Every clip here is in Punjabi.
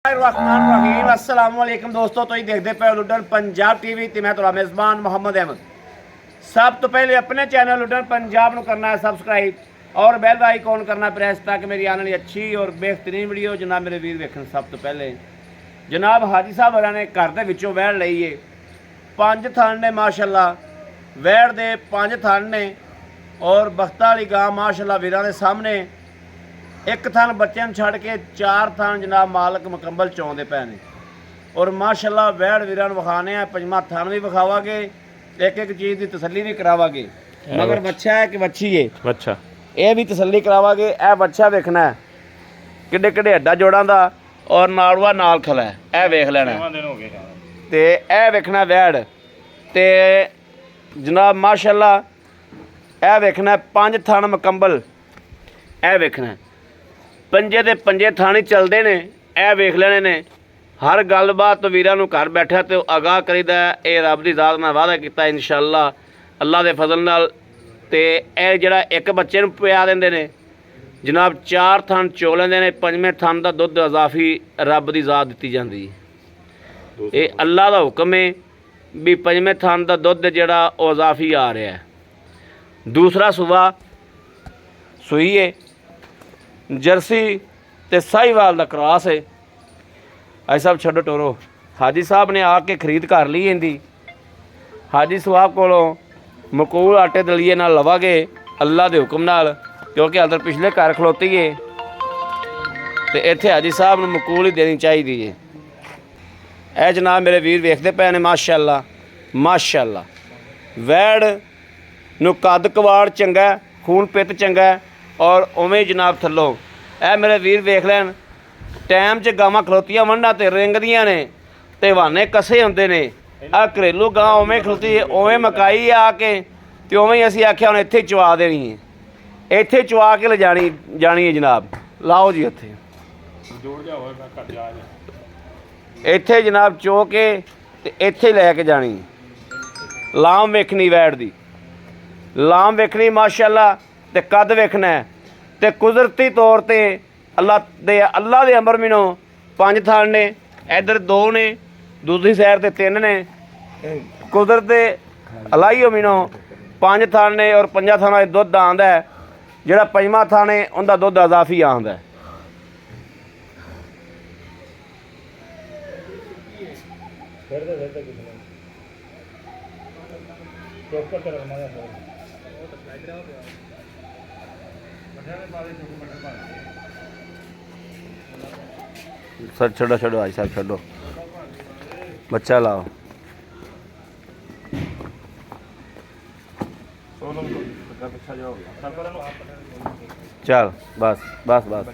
रहीम अस्सलाम वालेकुम दोस्तों, तुम देखते पे लुडन पंजाब टीवी ते मैं तुहाडा मेज़बान मोहम्मद अहमद। सब तो पहले अपने चैनल लुडन पंजाब को करना है सब्सक्राइब और बेल का आइकॉन करना प्रेस ताकि मेरी आने वाली अच्छी और बेहतरीन वीडियो जनाब मेरे वीर वेखन। सब तो पहले जनाब हाजी साहब होर ने घर के विचों वैड़ लई है, 5 थन ने माशाअल्लाह, वैड़ दे 5 थन ने और बख्ता वाली गां माशाअल्लाह वीरां दे सामने। एक थन बच्चे छड़ के 4 थन जनाब मालक मुकम्मल चौंदे पे ने और माशाअल्लाह वैड़ वीरां नूं विखाने आ। 5वां थन भी विखावांगे, एक एक चीज़ की तसल्ली भी करावांगे। मगर बच्चा है कि बच्ची है, अच्छा ये भी तसल्ली करावांगे। यह बच्चा वेखना है किड्डे किड्डे हड्डा जोड़ां दा और नालवा नाल खला है, यह वेख लेना ते यह वेखना वैड़ ते जनाब माशाअल्लाह यह वेखना 5 थन मुकम्मल। यह वेखना पंजे दे पंजे थाने चलते ने, यह वेख लेने ने। हर गलबात तो वीरां नूं घर बैठा तो आगाह करीदा। ये रब की ज़ात नाल वादा किया इंशाअल्लाह अल्लाह के फजल नाल। ते यह जिहड़ा एक बच्चे नूं पिया देंदे ने जनाब 4 थन चो लेंदे ने। 5वें थन का दुध अजाफी रब की ज़ात दी जाती है। ये अल्लाह का हुक्म है भी 5वें थन का दुध जिहड़ा वो अजाफी आ रहा है। दूसरा सूबा सूई है जर्सी ते साहीवाल का क्रॉस है। भाई साहब छड्डो टोरो, हाजी साहब ने आके खरीद कर ली इनकी। हाजी साहब को मकूल आटे दलीए नाल लवांगे अल्लाह के हुक्म नाल, क्योंकि अंदर पिछले घर खलोती है तो इत्थे हाजी साहब नूं मकूल ही देनी चाहिए है। यह जनाब मेरे वीर वेखते पे ने माशाअल्लाह माशाअल्लाह। वैड़ नूं कद कवाड़ चंगा, खून पित चंगा और उवें जनाब थल्लों ए मेरे वीर वेख लैन। टाइम च गावां खलोतियां वंडा ते रिंगदियां ने ते बहाने कसे होंदे ने। आ घरेलू गां उवें खलोती है, उवें मकाई आके ते उवें असीं आख्या हुण इत्थे चवा देनी है, इत्थे चवा के ले जानी है जनाब। लाओ जी उत्थे इत्थे जनाब चो के ते इत्थे लैके जानी। लाम वेखनी वैड़ दी, लाम वेखनी माशाअल्लाह ते कद वेखना है। ते कुदरती तौर पर अल्लाह दे अमर मिनों 5 थन ने, इधर 2 ने, दूसरी साइड ते 3 ने। कुदरत दे अलाही मिनों 5 थन ने और 5 थाना दुध आंदा है। जिहड़ा 5वां थन है उनका दुध अजाफी आंदा है। सर छोड़ो छोड़ो भाई साहब छोड़ो, बच्चा लाओ। चल बस बस बस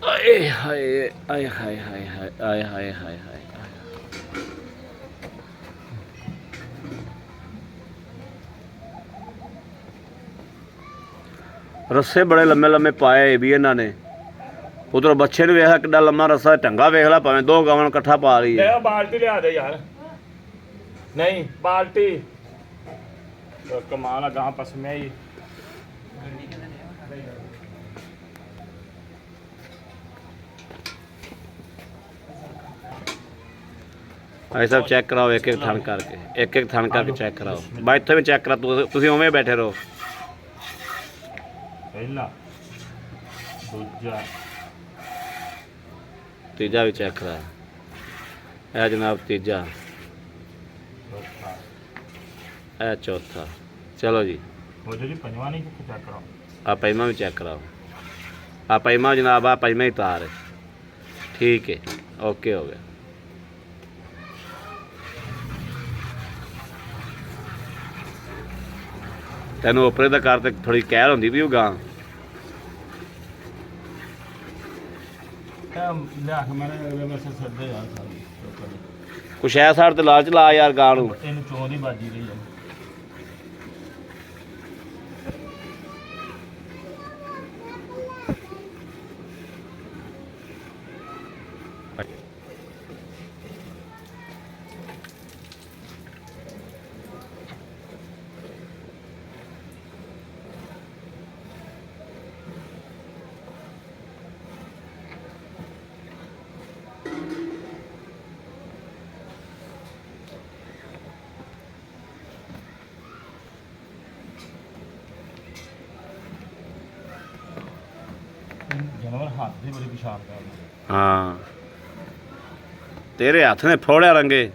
आए हाय आए हाय हाय हाय आए हाय हाय हाय। रस्से बड़े लम्मे लम्मे पाए भी इन्होंने। उधर बच्चे ने वेखा किड्डा लम्मा रस्सा, ढंगा वेख ला, भावें 2 गावां इकट्ठा पा ली है। बाल्टी लिया दे यार, नहीं बाल्टी तो कमाल है गां पस में ही। भाई साहब चेक कराओ एक एक थन करके, एक एक थन करके चेक कराओ। भाई इत्थे भी चेक करा, तुसीं उवें बैठे रहो। पहला दूजा तीजा भी चेक करा, है जनाब तीजा, है चौथा। चलो जी जी 5वां नहीं चेक कराओ। आ 5वां भी चेक कराओ। आ 5वां जनाब, आ 5वां ही तार है। ठीक है, ओके हो गया। ਤੈਨੂੰ ਓਪਰੇ ਦਾ ਕਰ ਤੇ ਥੋੜੀ ਕਹਿਰ ਹੁੰਦੀ ਵੀ ਉਹ ਗਾਂ ਲਿਆ ਕੇ ਮੈਨੇ ਅਗਲੇ ਪਾਸੇ ਛੱਡੇ ਯਾਰ ਸਾਰੀ ਕੁਛ ਐ ਸਾਰ ਤੇ ਲਾਲਚ ਲਾ ਯਾਰ ਗਾਂ ਨੂੰ ਇਹਨੂੰ ਚੋਂ ਦੀ ਬਾਜੀ ਰਹੀ ਹੈ ਜਾਨਵਰ ਹੱਥ ਦੀ ਬੜੀ ਪਛਾਣ ਕਰਦਾ ਹਾਂ ਤੇਰੇ ਹੱਥ ਨੇ ਫੋੜਿਆ ਰੰਗੇ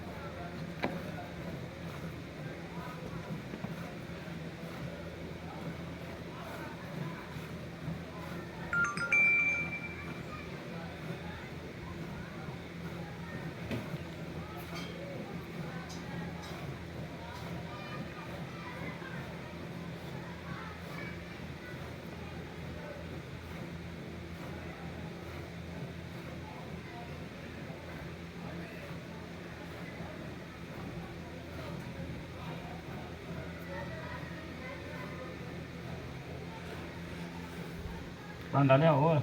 ਭਾਂਡਾ ਲਿਆ ਹੋਰ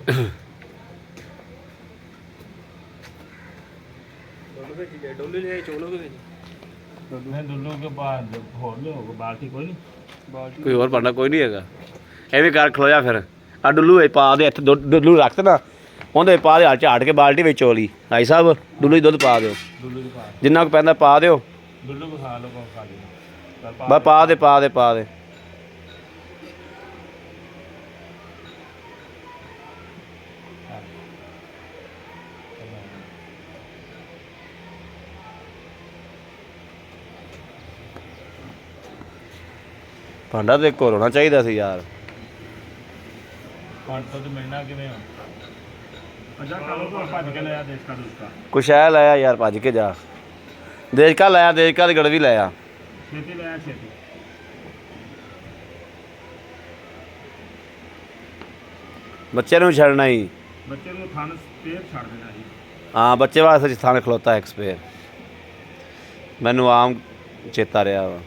ਡੋਲੂ ਲਿਆ ਚੋਲੋ ਵਿੱਚ ਮੈਂ ਦੁੱਲੂ ਕੇ ਬਾਅਦ ਹੋਰ ਲਿਓ ਬਾਲਟੀ ਕੋਈ ਨਹੀਂ ਬਾਲਟੀ ਕੋਈ ਹੋਰ ਭਾਂਡਾ ਕੋਈ ਨਹੀਂ ਹੈਗਾ ਐਵੇਂ ਕਰ ਖਲੋਇਆ ਫਿਰ ਆ ਡੁੱਲੂ ਵਿੱਚ ਪਾ ਦੇ ਇੱਥੇ ਡੁੱਲੂ ਰੱਖ ਤੇ ਨਾ ਉਹਦੇ ਵਿੱਚ ਪਾ ਦੇ ਹੱਥ ਝਾੜ ਕੇ ਬਾਲਟੀ ਵਿੱਚ ਚੋਲੀ ਭਾਈ ਸਾਹਿਬ ਡੁੱਲੂ 'ਚ ਦੁੱਧ ਪਾ ਦਿਓ ਦੁੱਲੂ ਦੀ ਪਾ ਜਿੰਨਾ ਕੁ ਪੈਂਦਾ ਪਾ ਦਿਓ ਦੁੱਲੂ ਕੋ ਖਾ ਲਓ ਕੋ ਖਾ ਲਿਓ ਬਸ ਪਾ ਦੇ ਪਾ ਦੇ ਪਾ ਦੇ ਭਾਂਡਾ ਤੇ ਇੱਕ ਹੋਰ ਹੋਣਾ ਚਾਹੀਦਾ ਸੀ ਯਾਰ ਭਾਂਡਾ ਤੇ ਮਿਲਣਾ ਕਿਵੇਂ ਆ ਅੱਛਾ ਕਾਲੋ ਕੋ ਭੱਜ ਕੇ ਲਿਆ ਦੇਸ਼ ਕਾ ਦੁਸਕਾ ਕੁਛ ਐ ਲਾਇਆ ਯਾਰ ਭੱਜ ਕੇ ਜਾ ਦੇਜਕਾ ਲਾਇਆ ਦੇਜਕਾ ਦੀ ਗੜਵੀ ਲਾਇਆ ਛੇਤੀ ਲਿਆ ਛੇਤੀ ਬੱਚੇ ਨੂੰ ਛੱਡਣਾ ਹੀ ਬੱਚੇ ਨੂੰ ਥਣ ਸਪੇਅਰ ਛੱਡ ਦੇਣਾ ਜੀ ਹਾਂ ਬੱਚੇ ਵਾਸਤੇ ਥਾਣੇ ਖਲੋਤਾ ਇੱਕ ਸਪੇਅਰ ਮੈਨੂੰ ਆਮ ਚੇਤਾ ਰਿਹਾ ਵਾ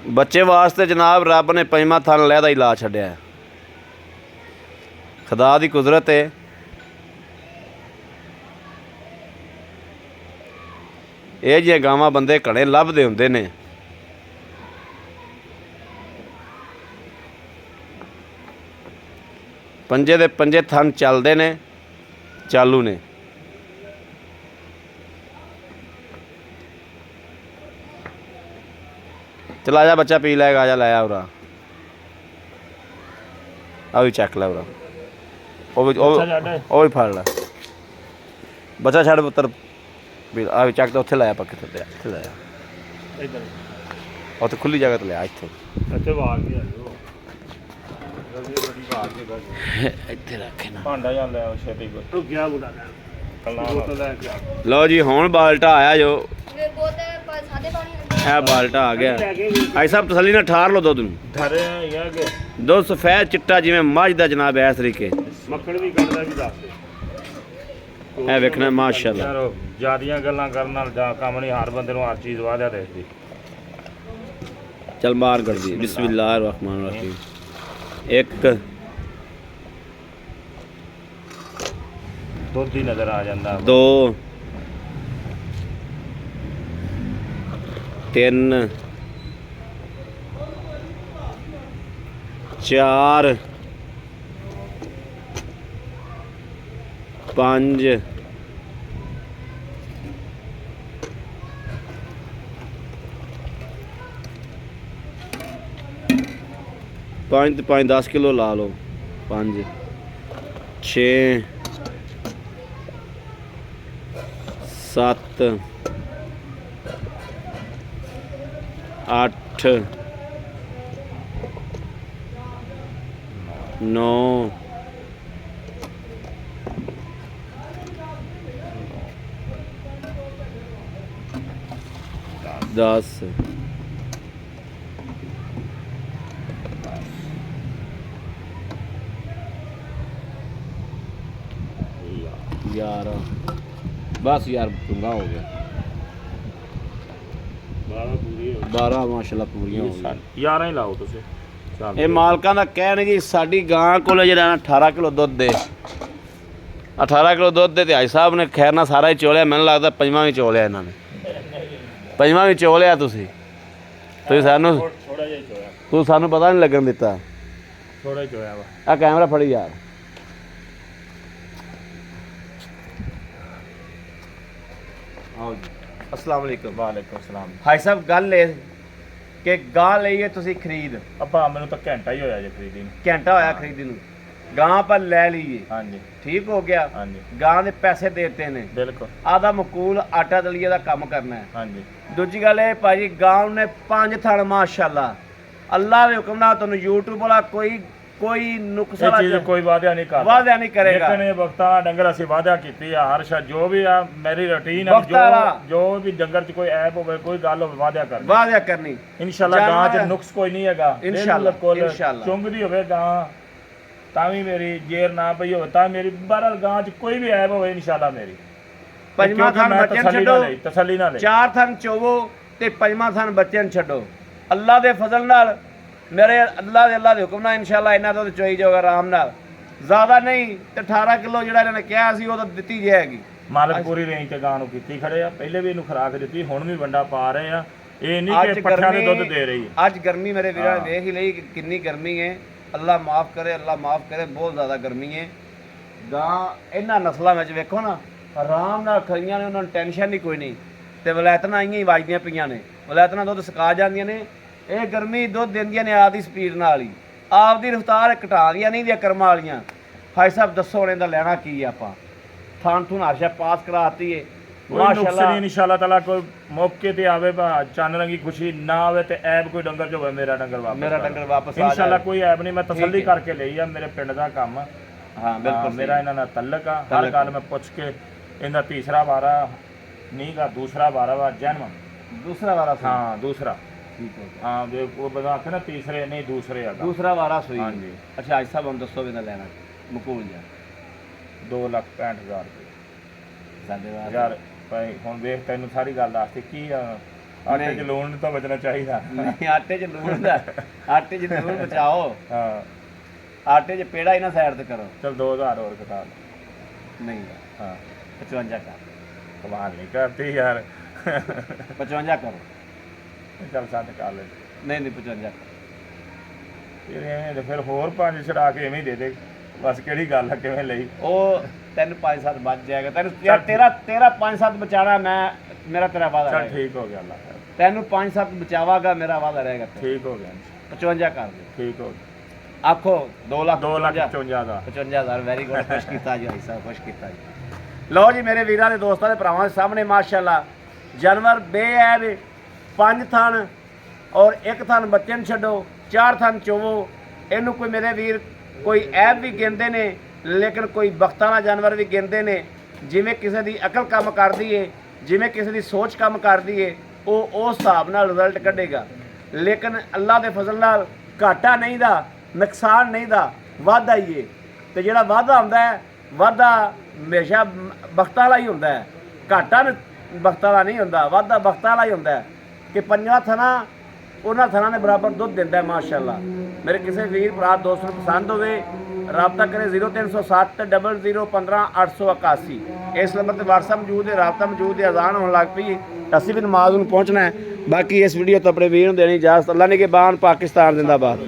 ਬੱਚੇ ਵਾਸਤੇ ਜਨਾਬ ਰੱਬ ਨੇ ਪੰਜਵਾਂ ਥਣ ਲਹਿਦਾ ਹੀ ਲਾ ਛੱਡਿਆ ਖੁਦਾ ਦੀ ਕੁਦਰਤ ਹੈ ਇਹ ਜਿਹੀਆਂ ਗਾਵਾਂ ਬੰਦੇ ਘਣੇ ਲੱਭਦੇ ਹੁੰਦੇ ਨੇ ਪੰਜੇ ਦੇ ਪੰਜੇ ਥਣ ਚੱਲਦੇ ਨੇ ਚਾਲੂ ਨੇ ਚਲਾ ਜਾ ਬੱਚਾ ਪੀ ਲੈਗਾ ਆ ਜਾ ਲੈ ਆ ਉਰਾ ਆ ਵੀ ਚੱਕ ਲੈ ਉਰਾ ਉਹ ਵੀ ਫੜ ਲੈ ਬੱਚਾ ਛੱਡ ਪੁੱਤਰ ਵੀ ਆ ਵੀ ਚੱਕ ਤੇ ਉੱਥੇ ਲਾਇਆ ਪੱਕੇ ਤੇ ਇੱਥੇ ਲਾਇਆ ਇੱਧਰ ਉੱਥੇ ਖੁੱਲੀ ਜਗ੍ਹਾ ਤੇ ਲਿਆ ਇੱਥੇ ਇੱਥੇ ਵਾਗ ਕੇ ਆ ਜਾਓ ਜਲਦੀ ਬੜੀ ਵਾਗ ਕੇ ਬਸ ਇੱਥੇ ਰੱਖੇ ਨਾ ਭਾਂਡਾ ਜਾਂ ਲੈ ਆਓ ਛੇਤੀ ਕੋ ਤੂੰ ਗਿਆ ਬੁਲਾ ਲੈ ਕੱਲਾ ਬੋਤਲ ਲੈ ਕੇ ਆ ਲਓ ਜੀ ਹੁਣ ਬਾਲਟਾ ਆਇਆ ਜੋ ਬੋਤਲ ਸਾਦੇ ਪਾਣੀ ਇਹ ਬਾਲਟਾ ਆ ਗਿਆ ਆਈ ਸਾਹਿਬ ਤਸੱਲੀ ਨਾਲ ਠਾਰ ਲਓ ਦੁੱਧ ਨੂੰ ਧਰੇ ਆ ਕਿ ਦੁੱਧ ਸਫੈਦ ਚਿੱਟਾ ਜਿਵੇਂ ਮੱਝ ਦਾ ਜਨਾਬ ਇਸ ਤਰੀਕੇ ਮੱਖਣ ਵੀ ਕੱਢਦਾ ਵੀ ਦੱਸ ਇਹ ਵੇਖਣਾ ਮਾਸ਼ਾਅੱਲਾ ਯਾਰ ਜਿਆਦੀਆਂ ਗੱਲਾਂ ਕਰਨ ਨਾਲ ਜਾਂ ਕੰਮ ਨਹੀਂ ਹਰ ਬੰਦੇ ਨੂੰ ਹਰ ਚੀਜ਼ ਵਾਦਿਆ ਦੇਖਦੀ ਚਲ ਮਾਰ ਗੜਦੀ ਬਿਸਮਿਲ੍ਲਾਹਿਰ ਰਹਿਮਾਨਿਰ ਰਹੀਮ ਇੱਕ ਦੁੱਧ ਹੀ ਨਜ਼ਰ ਆ ਜਾਂਦਾ ਦੋ ਤਿੰਨ ਚਾਰ ਪੰਜ ਪੰਜ ਤੇ ਪੰਜ 10 ਕਿਲੋ ਲਾ ਲਓ ਪੰਜ 6 7 8 9 10 10 11 बस यार पंगा हो गया 12 ਪੂਰੀ 12 ਮਾਸ਼ਾਅੱਲਾ ਪੂਰੀਆਂ ਹੋ ਗਈਆਂ 11 ਹੀ ਲਾਓ ਤੁਸੀਂ ਚੱਲ ਇਹ ਮਾਲਕਾਂ ਦਾ ਕਹਿਣ ਜੀ ਸਾਡੀ ਗਾਂ ਕੋਲ ਜਿਹੜਾ ਨਾ 18 ਕਿਲੋ ਦੁੱਧ ਦੇ 18 ਕਿਲੋ ਦੁੱਧ ਦੇ ਤੇ ਹਾਈ ਸਾਹਿਬ ਨੇ ਖੈਰ ਨਾਲ ਸਾਰਾ ਹੀ ਚੋਲਿਆ ਮੈਨੂੰ ਲੱਗਦਾ ਪੰਜਵਾਂ ਵੀ ਚੋਲਿਆ ਇਹਨਾਂ ਨੇ ਪੰਜਵਾਂ ਵੀ ਚੋਲਿਆ ਤੁਸੀਂ ਸਾਨੂੰ ਥੋੜਾ ਜਿਹਾ ਹੀ ਚੋਇਆ ਤੂੰ ਸਾਨੂੰ ਪਤਾ ਨਹੀਂ ਲੱਗਣ ਦਿੱਤਾ ਥੋੜਾ ਹੀ ਚੋਇਆ ਵਾ ਆ ਕੈਮਰਾ ਫੜੀ ਯਾਰ ਆਓ ਜੀ अस्सलाम वालेकुम ਵਾਲੇਕੁਮ ਸਲਾਮ भाई साहब गल ये कि गां लईए तुसी खरीद ਅੱਪਾ ਮੈਨੂੰ ਤਾਂ ਘੰਟਾ ਹੀ ਹੋਇਆ ਜੇ ਖਰੀਦੀ ਨੂੰ घंटा होया खरीदी नू गां पर ले लीए ਹਾਂਜੀ ठीक हो गया ਹਾਂਜੀ गां दे पैसे देते ने ਬਿਲਕੁਲ आधा मकूल आटा दलिए दा काम करना है ਹਾਂਜੀ दूजी गल है भाजी गां ने 5 थण माशाल्लाह अल्लाह दे हुक्म नाल तुहानू YouTube वाला कोई ਇਹ नुकसान ਚੀਜ਼ ਕੋਈ ਵਾਅਦਾ ਨਹੀਂ ਕਰਦਾ वादा नहीं करेगा ਲੇਕਿਨ ਇਹ ਵਕਤਾਂ ਡੰਗਰ ਅਸੀਂ ਵਾਅਦਾ ਕੀਤੀ ਆ ਹਰ ਸ਼ਾ ਜੋ ਵੀ ਆ ਮੇਰੀ ਰੁਟੀਨ ਆ ਵਕਤਾਂ ਵਾਲਾ। ਜੋ ਵੀ ਡੰਗਰ 'ਚ ਕੋਈ ਐਬ ਹੋਵੇ ਕੋਈ ਗੱਲ ਹੋਵੇ ਵਾਅਦਾ ਕਰਨੀ वादा करनी ਇਨਸ਼ਾਅੱਲਾ ਗਾਂ 'ਚ ਨੁਕਸ ਕੋਈ ਨਹੀਂ ਹੈਗਾ ਇਨਸ਼ਾਅੱਲਾ, ਬਿਲਕੁਲ ਇਨਸ਼ਾਅੱਲਾ। ਚੁੰਗਦੀ ਹੋਵੇ ਗਾਂ ਤਾਂ ਵੀ ਮੇਰੀ ਜੇਰ ਨਾ ਪਈ ਹੋਵੇ ਤਾਂ ਮੇਰੀ ਬਹਰਹਾਲ ਗਾਂ 'ਚ ਕੋਈ ਵੀ ਐਬ ਹੋਵੇ ਇਨਸ਼ਾਅੱਲਾ ਮੇਰੀ पंजवां ਕਿਉਂਕਿ थण ਮੈਂ बच्चन ਤਸੱਲੀ छड्डो ਨਾਲ ਲਈ ਤਸੱਲੀ ਨਾਲ ਲਈ चार थन चोवो ते पंजवां थन बच्चन छड्डो अल्लाह दे फजल नाल मेरे अल्लाह दे हुक्म नाल इंशाअल्लाह इन्हां तो चोई जाओगा आराम नाल ज़्यादा नहीं ते 18 किलो ਜਿਹੜਾ ਇਹਨਾਂ ਨੇ ਕਿਹਾ ਸੀ ਉਹ ਤਾਂ ਦਿੱਤੀ ਜਾਏਗੀ ਮਾਲਕ ਪੂਰੀ ਰੇਂਜ ਤੇ ਗਾਂ ਨੂੰ ਕੀਤੀ ਖੜੇ ਆ ਪਹਿਲੇ ਵੀ ਇਹਨੂੰ ਖੁਰਾਕ ਦਿੱਤੀ ਹੁਣ ਵੀ ਵੰਡਾ ਪਾ ਰਹੇ ਆ ਇਹ ਨਹੀਂ ਕਿ ਪੱਠਿਆਂ ਦੇ ਦੁੱਧ ਦੇ ਰਹੀ ਅੱਜ ਗਰਮੀ ਮੇਰੇ ਵੀਰਾਂ ਨੇ ਵੇਖ ਹੀ ਲਈ ਕਿ ਕਿੰਨੀ ਗਰਮੀ ਹੈ ਅੱਲਾਹ ਮਾਫ ਕਰੇ ਬਹੁਤ ਜ਼ਿਆਦਾ ਗਰਮੀ ਹੈ ਗਾਂ ਇਹਨਾਂ ਨਸਲਾਂ ਵਿੱਚ ਵੇਖੋ ਨਾ ਆਰਾਮ ਨਾਲ ਖਰੀਆਂ ਨੇ ਉਹਨਾਂ ਨੂੰ ਟੈਨਸ਼ਨ ਨਹੀਂ ਕੋਈ ਨਹੀਂ ਤੇ ਵਲੈਤਨਾਂ ਆਈਆਂ ਹੀ ਵੱਜਦੀਆਂ ਪਈਆਂ ਨੇ ਵਲੈਤਨਾਂ ਦੁੱਧ ਸੁਕਾ ਜਾਂਦੀਆਂ ਨੇ ਇਹ ਗਰਮੀ ਦੁੱਧ ਦਿੰਦੀਆਂ ਨੇ ਆਪਦੀ ਸਪੀਡ ਨਾਲ ਹੀ ਆਪਦੀ ਰਫ਼ਤਾਰ ਘਟਾਉਂਦੀਆਂ ਨਹੀਂ ਦੀਆਂ ਕਰਮਾਂ ਵਾਲੀਆਂ ਭਾਈ ਸਾਹਿਬ ਦੱਸੋ ਹੁਣ ਇਹਦਾ ਲੈਣਾ ਕੀ ਆ ਆਪਾਂ ਥਾਂ ਥੂਨ ਹਰਸ਼ਾ ਪਾਸ ਕਰਾਤੀ ਏ ਮਾਸ਼ਾਅੱਲਾ ਇਨਸ਼ਾਅੱਲਾ ਤਾਲਾ ਕੋਈ ਮੌਕੇ ਤੇ ਆਵੇ ਚੰਨ ਰੰਗੀ ਖੁਸ਼ੀ ਨਾ ਆਵੇ ਤੇ ਐਬ ਕੋਈ ਡੰਗਰ ਚ ਹੋਵੇ ਮੇਰਾ ਡੰਗਰ ਵਾਪਸ ਆ ਇਨਸ਼ਾਅੱਲਾ ਕੋਈ ਐਬ ਨਹੀਂ ਮੈਂ ਤਸੱਲੀ ਕਰਕੇ ਲਈ ਆ ਮੇਰੇ ਪਿੰਡ ਦਾ ਕੰਮ ਹਾਂ ਬਿਲਕੁਲ ਮੇਰਾ ਇਹਨਾਂ ਨਾਲ ਤਲਕ ਆ ਹਰ ਗੱਲ ਮੈਂ ਪੁੱਛ ਕੇ ਇਹਦਾ ਤੀਸਰਾ ਵਾਰਾ ਨਹੀਂ ਗਾ ਦੂਸਰਾ ਵਾਰਾ ਵਾ ਜਨਮ ਦੂਸਰਾ ਵਾਰਾ ਸੀ ਹਾਂ ਦੂਸਰਾ ਠੀਕ ਹੈ ਹਾਂ ਵੇ ਉਹ ਬਣਾ ਕੇ ਨਾ ਤੀਸਰੇ ਨਹੀਂ ਦੂਸਰੇ ਆ ਦੂਸਰਾ ਵਾਰਾ ਸੋਈ ਹਾਂਜੀ। ਅੱਛਾ ਅੱਜ ਸਾਹਿਬ ਹਮ ਦੱਸੋ ਵੀ ਨਾ ਲੈਣਾ ਮਕੂਲ ਜਾ 2,65,000 ਰੁਪਏ ਸਾਡੇ ਵਾਸਤੇ ਯਾਰ ਭਾਈ ਹੁਣ ਵੇਖ ਤੈਨੂੰ ਸਾਰੀ ਗੱਲ ਦੱਸਤੀ ਕੀ ਆ ਆਟੇ 'ਚ ਲੂਣ ਤਾਂ ਬਚਣਾ ਚਾਹੀਦਾ ਨਹੀਂ ਆਟੇ 'ਚ ਲੂਣ ਦਾ ਆਟੇ 'ਚ ਲੂਣ ਬਚਾਓ ਹਾਂ ਆਟੇ 'ਚ ਪੇੜਾ ਹੀ ਨਾ ਸਾਈਡ ਤੇ ਕਰੋ ਚਲ 2,000 ਹੋਰ ਘਟਾ ਦੇ ਨਹੀਂ ਹਾਂ 55 ਕਰ ਕਮਾਲ ਨਹੀਂ ਕਰਤੀ ਯਾਰ 55 ਕਰੋ ਚੱਲ ਸੱਤ ਕਰ ਲੈ ਨਹੀਂ 55 ਕਰ ਫਿਰ ਐਵੇਂ ਤੇ ਫਿਰ ਹੋਰ ਪੰਜ ਛੜਾ ਕੇ ਐਵੇਂ ਹੀ ਦੇ ਦੇ ਬਸ ਕਿਹੜੀ ਗੱਲ ਆ ਕਿਵੇਂ ਲਈ ਉਹ ਤੈਨੂੰ 5-7 ਬਚ ਜਾਏਗਾ ਤੈਨੂੰ ਯਾਰ ਤੇਰਾ 5-7 ਬਚਾਣਾ ਮੈਂ ਮੇਰਾ ਤੇਰਾ ਵਾਦਾ ਚੱਲ ਰਹੇਗਾ ਠੀਕ ਹੋ ਗਿਆ ਅੱਲਾ ਖੈਰ। ਤੈਨੂੰ 5-7 ਬਚਾਵਾਗਾ ਮੇਰਾ ਵਾਦਾ ਰਹੇਗਾ ਠੀਕ ਹੋ ਗਿਆ 55 ਕਰ ਦੇ ਠੀਕ ਹੋ ਗਿਆ ਆਖੋ 2 ਲੱਖ 2,55,000 ਦਾ 55,000 ਵੈਰੀ ਗੁੱਡ ਖੁਸ਼ ਕੀਤਾ ਜੀ ਭਾਈ ਸਾਹਿਬ ਖੁਸ਼ ਕੀਤਾ ਜੀ ਲਓ ਜੀ ਮੇਰੇ ਵੀਰਾਂ ਦੇ ਦੋਸਤਾਂ ਦੇ ਭਰਾਵਾਂ ਦੇ ਸਾਹਮਣੇ ਮਾਸ਼ਾਅੱਲਾ ਜਾਨਵਰ ਬੇਐਬ 5 ਥਣ ਔਰ 1 ਥਣ ਬੱਚੇ ਨੂੰ ਛੱਡੋ 4 ਥਣ ਚੋਵੋ ਇਹਨੂੰ ਕੋਈ ਮੇਰੇ ਵੀਰ ਕੋਈ ਐਬ ਵੀ ਗਿਣਦੇ ਨੇ ਲੇਕਿਨ ਕੋਈ ਬਖਤਾਂ ਵਾਲਾ ਜਾਨਵਰ ਵੀ ਗਿਣਦੇ ਨੇ ਜਿਵੇਂ ਕਿਸੇ ਦੀ ਅਕਲ ਕੰਮ ਕਰਦੀ ਏ ਜਿਵੇਂ ਕਿਸੇ ਦੀ ਸੋਚ ਕੰਮ ਕਰਦੀ ਏ ਉਹ ਉਸ ਹਿਸਾਬ ਨਾਲ ਰਿਜ਼ਲਟ ਕੱਢੇਗਾ ਲੇਕਿਨ ਅੱਲਾ ਦੇ ਫਜ਼ਲ ਨਾਲ ਘਾਟਾ ਨਹੀਂ ਦਾ ਨੁਕਸਾਨ ਨਹੀਂ ਦਾ ਵਾਧਾ ਹੀ ਏ ਤੇ ਜਿਹੜਾ ਵਾਧਾ ਹੁੰਦਾ ਹੈ ਵਾਧਾ ਹਮੇਸ਼ਾ ਬਖਤਾਂ ਵਾਲਾ ਹੀ ਹੁੰਦਾ ਹੈ ਘਾਟਾ ਬਖਤਾਂ ਵਾਲਾ ਨਹੀਂ ਹੁੰਦਾ ਵਾਧਾ ਬਖਤਾਂ ਵਾਲਾ ਹੀ ਹੁੰਦਾ ਹੈ ਕਿ ਪੰਜਾਂ ਥਣਾ ਉਹਨਾਂ ਥਣਾਂ ਦੇ ਬਰਾਬਰ ਦੁੱਧ ਦਿੰਦਾ ਹੈ ਮਾਸ਼ਾਅੱਲਾ ਮੇਰੇ ਕਿਸੇ ਵੀਰ ਭਰਾ ਦੋਸਤ ਨੂੰ ਪਸੰਦ ਹੋਵੇ ਰਾਬਤਾ ਕਰੇ 0307 00 15 881 ਇਸ ਨੰਬਰ ਤੇ WhatsApp ਮੌਜੂਦ ਹੈ ਰਾਬਤਾ ਮੌਜੂਦ ਹੈ ਅਜ਼ਾਨ ਹੋਣ ਲੱਗ ਪਈ ਅਸੀਂ ਵੀ ਨਮਾਜ਼ ਨੂੰ ਪਹੁੰਚਣਾ ਹੈ ਬਾਕੀ ਇਸ ਵੀਡੀਓ ਤੋਂ ਆਪਣੇ ਵੀਰ ਨੂੰ ਦੇਣੀ ਇਜਾਜ਼ਤ ਅੱਲਾ ਨੇ ਕੇ ਬਾਨ ਪਾਕਿਸਤਾਨ ਜ਼ਿੰਦਾਬਾਦ